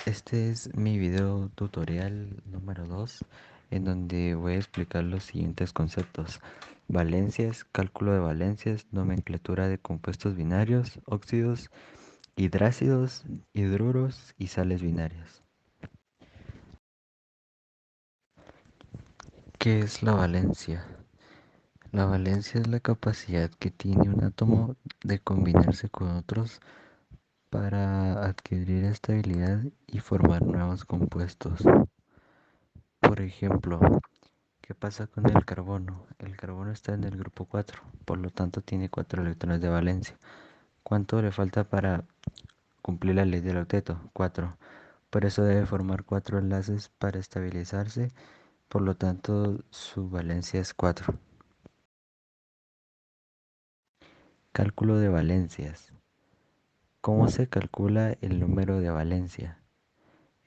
Este es mi video tutorial número 2, en donde voy a explicar los siguientes conceptos: valencias, cálculo de valencias, nomenclatura de compuestos binarios, óxidos, hidrácidos, hidruros y sales binarias. ¿Qué es la valencia? La valencia es la capacidad que tiene un átomo de combinarse con otros para adquirir estabilidad y formar nuevos compuestos. Por ejemplo, ¿qué pasa con el carbono? El carbono está en el grupo 4, por lo tanto tiene 4 electrones de valencia. ¿Cuánto le falta para cumplir la ley del octeto? 4. Por eso debe formar 4 enlaces para estabilizarse, por lo tanto su valencia es 4. Cálculo de valencias. ¿Cómo se calcula el número de valencia?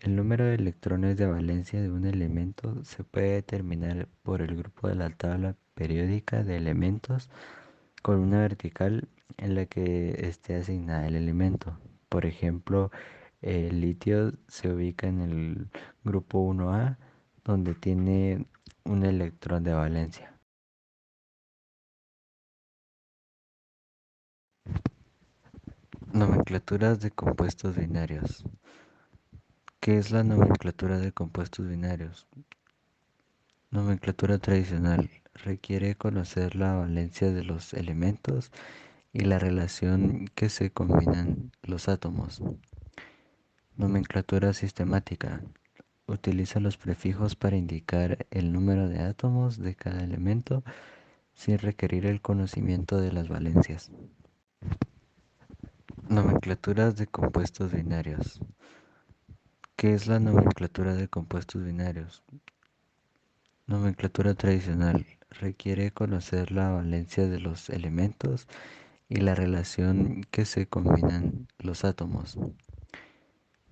El número de electrones de valencia de un elemento se puede determinar por el grupo de la tabla periódica de elementos con una vertical en la que esté asignada el elemento. Por ejemplo, el litio se ubica en el grupo 1A, donde tiene un electrón de valencia. Nomenclaturas de compuestos binarios. ¿Qué es la nomenclatura de compuestos binarios? Nomenclatura tradicional. Requiere conocer la valencia de los elementos y la relación que se combinan los átomos. Nomenclatura sistemática. Utiliza los prefijos para indicar el número de átomos de cada elemento sin requerir el conocimiento de las valencias. Nomenclaturas de compuestos binarios. ¿Qué es la nomenclatura de compuestos binarios? Nomenclatura tradicional. Requiere conocer la valencia de los elementos y la relación que se combinan los átomos.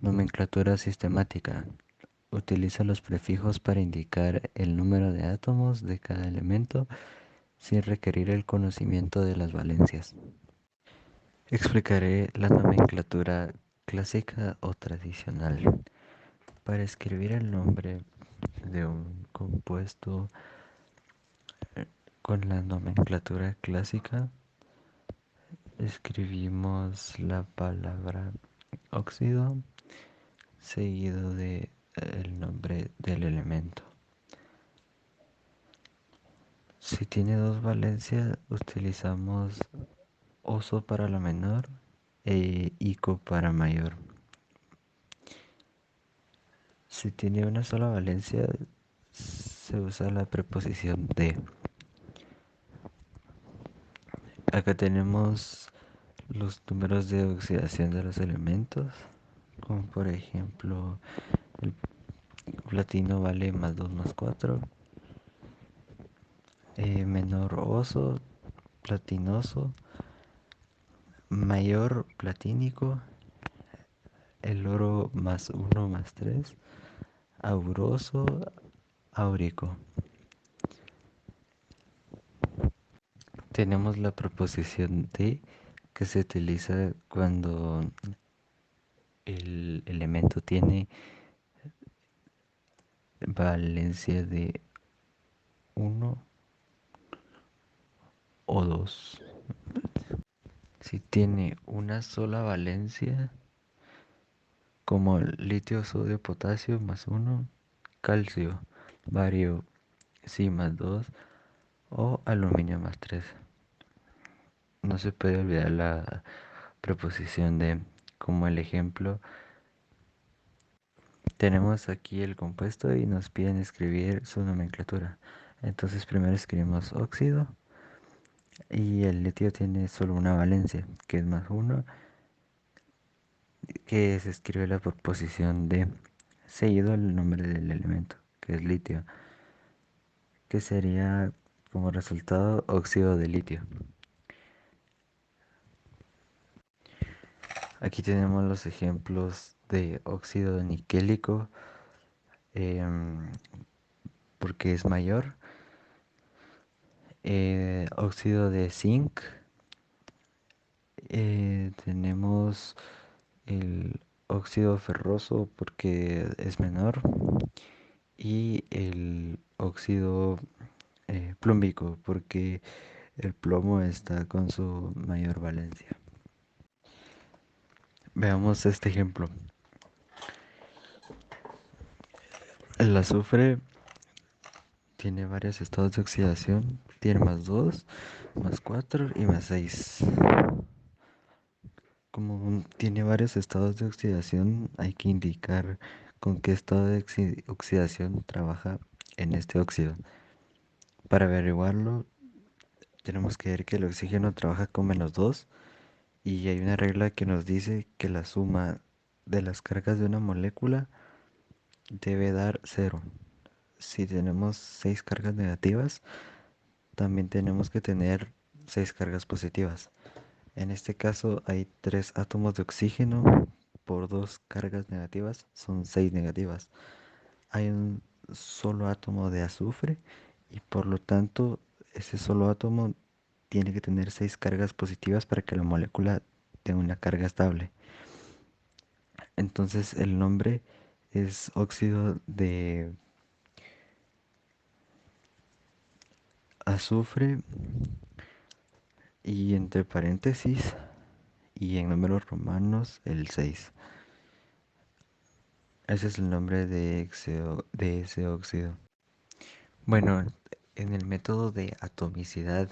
Nomenclatura sistemática. Utiliza los prefijos para indicar el número de átomos de cada elemento sin requerir el conocimiento de las valencias. Explicaré la nomenclatura clásica o tradicional. Para escribir el nombre de un compuesto con la nomenclatura clásica, escribimos la palabra óxido seguido de el nombre del elemento. Si tiene dos valencias, utilizamos oso para la menor e ico para mayor. Si tiene una sola valencia, se usa la preposición de. Acá tenemos los números de oxidación de los elementos, como por ejemplo el platino vale más 2 más 4, menor oso, platinoso, mayor platínico, el oro más 1 más 3, auroso, áurico. Tenemos la preposición de, que se utiliza cuando el elemento tiene valencia de 1 o 2. Si tiene una sola valencia, como litio, sodio, potasio más 1, calcio, bario, Si más 2 o aluminio más 3. No se puede olvidar la preposición de, como el ejemplo. Tenemos aquí el compuesto y nos piden escribir su nomenclatura. Entonces primero escribimos óxido y el litio tiene solo una valencia, que es más 1, que se escribe la proposición de seguido el nombre del elemento, que es litio, que sería como resultado óxido de litio. Aquí tenemos los ejemplos de óxido niquélico, porque es mayor, óxido de zinc, tenemos el óxido ferroso porque es menor y el óxido plúmbico porque el plomo está con su mayor valencia. Veamos este ejemplo. El azufre tiene varios estados de oxidación. Tiene más 2, más 4 y más 6. Como tiene varios estados de oxidación, hay que indicar con qué estado de oxidación trabaja en este óxido. Para averiguarlo, tenemos que ver que el oxígeno trabaja con -2 y hay una regla que nos dice que la suma de las cargas de una molécula debe dar 0. Si tenemos 6 cargas negativas, también tenemos que tener 6 cargas positivas. En este caso hay 3 átomos de oxígeno por 2 cargas negativas, son 6 negativas. Hay un solo átomo de azufre y por lo tanto ese solo átomo tiene que tener 6 cargas positivas para que la molécula tenga una carga estable. Entonces el nombre es óxido de azufre y entre paréntesis y en números romanos el 6. Ese es el nombre de ese óxido. Bueno, en el método de atomicidad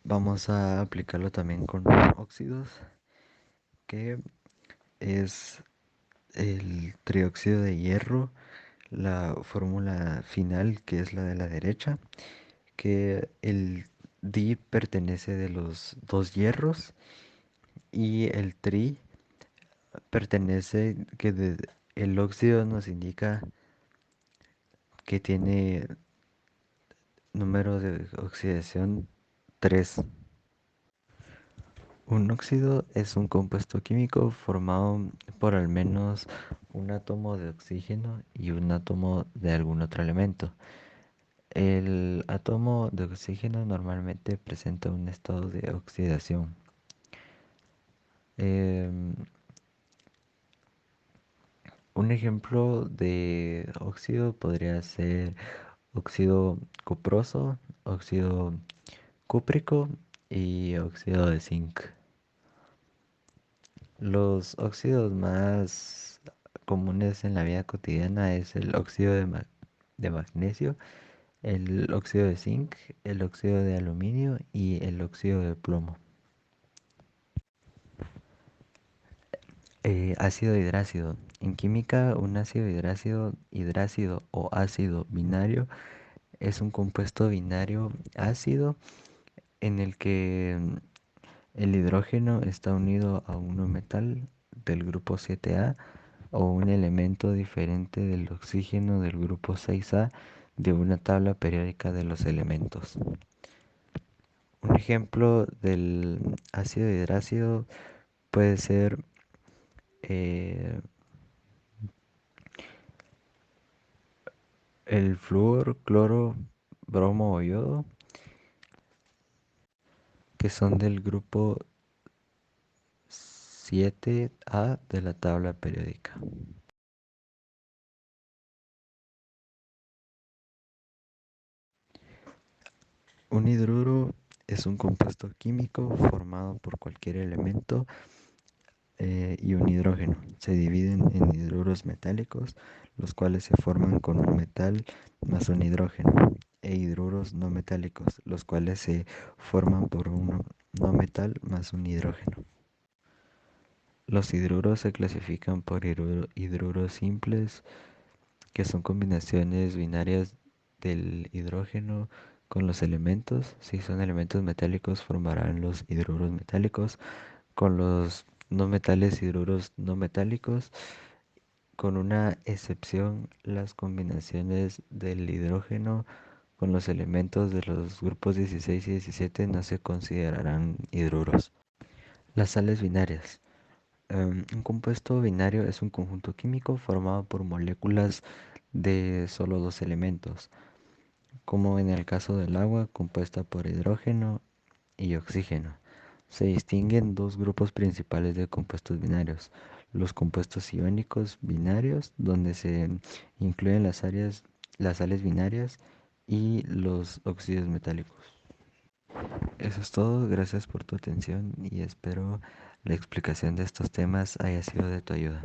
vamos a aplicarlo también con óxidos, que es el trióxido de hierro, la fórmula final que es la de la derecha, que el di pertenece de los dos hierros y el tri pertenece el óxido nos indica que tiene número de oxidación 3. Un óxido es un compuesto químico formado por al menos un átomo de oxígeno y un átomo de algún otro elemento. El átomo de oxígeno normalmente presenta un estado de oxidación. Em, un ejemplo de óxido podría ser óxido cuproso, óxido cúprico y óxido de zinc. Los óxidos más comunes en la vida cotidiana es el óxido de magnesio, el óxido de zinc, el óxido de aluminio y el óxido de plomo. Ácido hidrácido. En química, un ácido hidrácido o ácido binario es un compuesto binario ácido en el que el hidrógeno está unido a un metal del grupo 7A o un elemento diferente del oxígeno del grupo 6A de una tabla periódica de los elementos. Un ejemplo del ácido hidrácido puede ser eh, el flúor, cloro, bromo o yodo, que son del grupo 7A de la tabla periódica. Un hidruro es un compuesto químico formado por cualquier elemento y un hidrógeno. Se dividen en hidruros metálicos, los cuales se forman con un metal más un hidrógeno, e hidruros no metálicos, los cuales se forman por un no metal más un hidrógeno. Los hidruros se clasifican por hidruros simples, que son combinaciones binarias del hidrógeno con los elementos. Si son elementos metálicos, formarán los hidruros metálicos con los no metales hidruros no metálicos, con una excepción, las combinaciones del hidrógeno con los elementos de los grupos 16 y 17 no se considerarán hidruros. Las sales binarias. Un compuesto binario es un conjunto químico formado por moléculas de solo dos elementos, como en el caso del agua compuesta por hidrógeno y oxígeno. Se distinguen dos grupos principales de compuestos binarios, los compuestos iónicos binarios, donde se incluyen las sales binarias y los óxidos metálicos. Eso es todo, gracias por tu atención y espero la explicación de estos temas haya sido de tu ayuda.